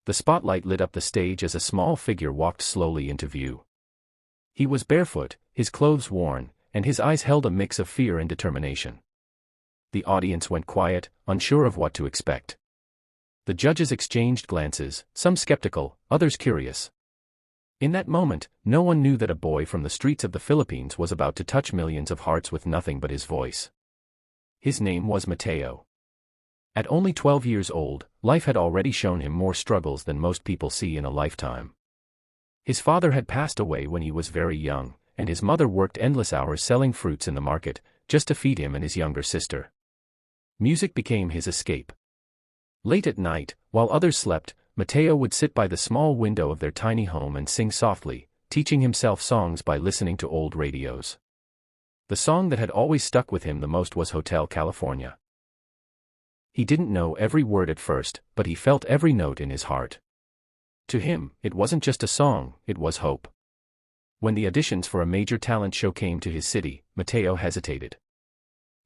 The spotlight lit up the stage as a small figure walked slowly into view. He was barefoot, his clothes worn, and his eyes held a mix of fear and determination. The audience went quiet, unsure of what to expect. The judges exchanged glances, some skeptical, others curious. In that moment, no one knew that a boy from the streets of the Philippines was about to touch millions of hearts with nothing but his voice. His name was Mateo. At only 12 years old, life had already shown him more struggles than most people see in a lifetime. His father had passed away when he was very young, and his mother worked endless hours selling fruits in the market, just to feed him and his younger sister. Music became his escape. Late at night, while others slept, Mateo would sit by the small window of their tiny home and sing softly, teaching himself songs by listening to old radios. The song that had always stuck with him the most was Hotel California. He didn't know every word at first, but he felt every note in his heart. To him, it wasn't just a song, it was hope. When the auditions for a major talent show came to his city, Mateo hesitated.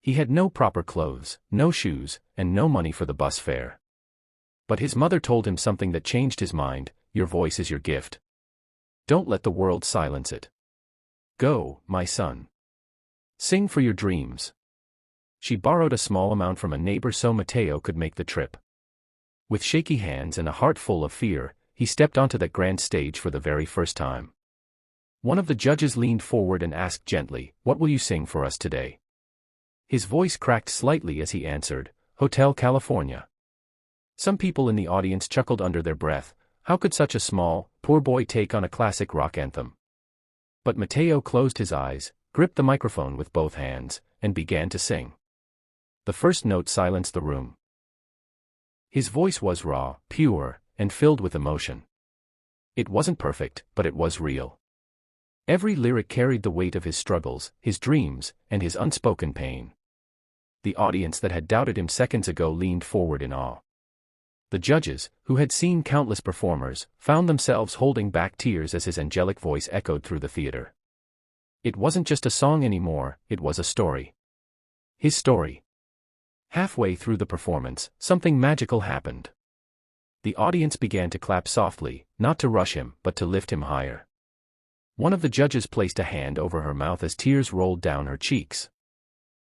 He had no proper clothes, no shoes, and no money for the bus fare. But his mother told him something that changed his mind: your voice is your gift. Don't let the world silence it. Go, my son. Sing for your dreams. She borrowed a small amount from a neighbor so Mateo could make the trip. With shaky hands and a heart full of fear, he stepped onto that grand stage for the very first time. One of the judges leaned forward and asked gently, "What will you sing for us today?" His voice cracked slightly as he answered, "Hotel California." Some people in the audience chuckled under their breath. How could such a small, poor boy take on a classic rock anthem? But Mateo closed his eyes, gripped the microphone with both hands, and began to sing. The first note silenced the room. His voice was raw, pure, and filled with emotion. It wasn't perfect, but it was real. Every lyric carried the weight of his struggles, his dreams, and his unspoken pain. The audience that had doubted him seconds ago leaned forward in awe. The judges, who had seen countless performers, found themselves holding back tears as his angelic voice echoed through the theater. It wasn't just a song anymore, it was a story. His story. Halfway through the performance, something magical happened. The audience began to clap softly, not to rush him, but to lift him higher. One of the judges placed a hand over her mouth as tears rolled down her cheeks.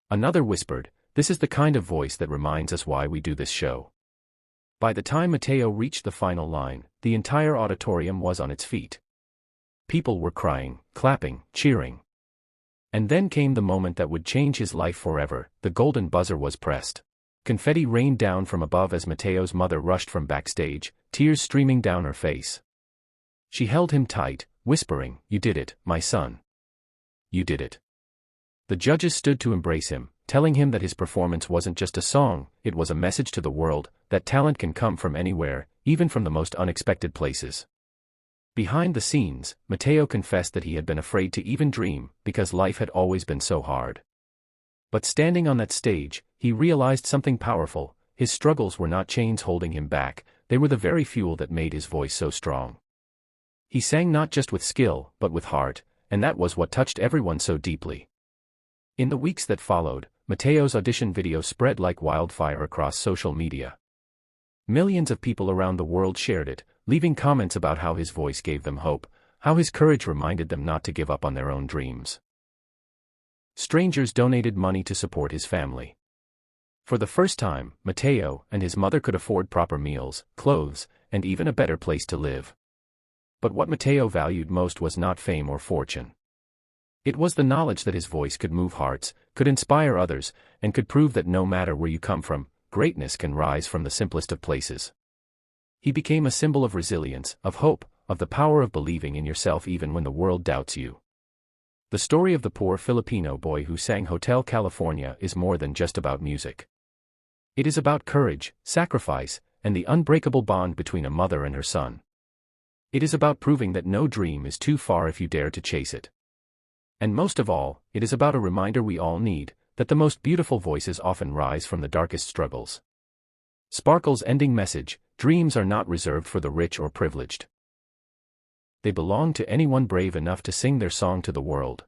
Another whispered, "This is the kind of voice that reminds us why we do this show." By the time Mateo reached the final line, the entire auditorium was on its feet. People were crying, clapping, cheering. And then came the moment that would change his life forever. The golden buzzer was pressed. Confetti rained down from above as Mateo's mother rushed from backstage, tears streaming down her face. She held him tight, whispering, "You did it, my son. You did it." The judges stood to embrace him, telling him that his performance wasn't just a song, it was a message to the world, that talent can come from anywhere, even from the most unexpected places. Behind the scenes, Mateo confessed that he had been afraid to even dream, because life had always been so hard. But standing on that stage, he realized something powerful: his struggles were not chains holding him back, they were the very fuel that made his voice so strong. He sang not just with skill, but with heart, and that was what touched everyone so deeply. In the weeks that followed, Mateo's audition video spread like wildfire across social media. Millions of people around the world shared it, leaving comments about how his voice gave them hope, how his courage reminded them not to give up on their own dreams. Strangers donated money to support his family. For the first time, Mateo and his mother could afford proper meals, clothes, and even a better place to live. But what Mateo valued most was not fame or fortune. It was the knowledge that his voice could move hearts, could inspire others, and could prove that no matter where you come from, greatness can rise from the simplest of places. He became a symbol of resilience, of hope, of the power of believing in yourself even when the world doubts you. The story of the poor Filipino boy who sang Hotel California is more than just about music. It is about courage, sacrifice, and the unbreakable bond between a mother and her son. It is about proving that no dream is too far if you dare to chase it. And most of all, it is about a reminder we all need, that the most beautiful voices often rise from the darkest struggles. Sparkle's ending message: dreams are not reserved for the rich or privileged. They belong to anyone brave enough to sing their song to the world.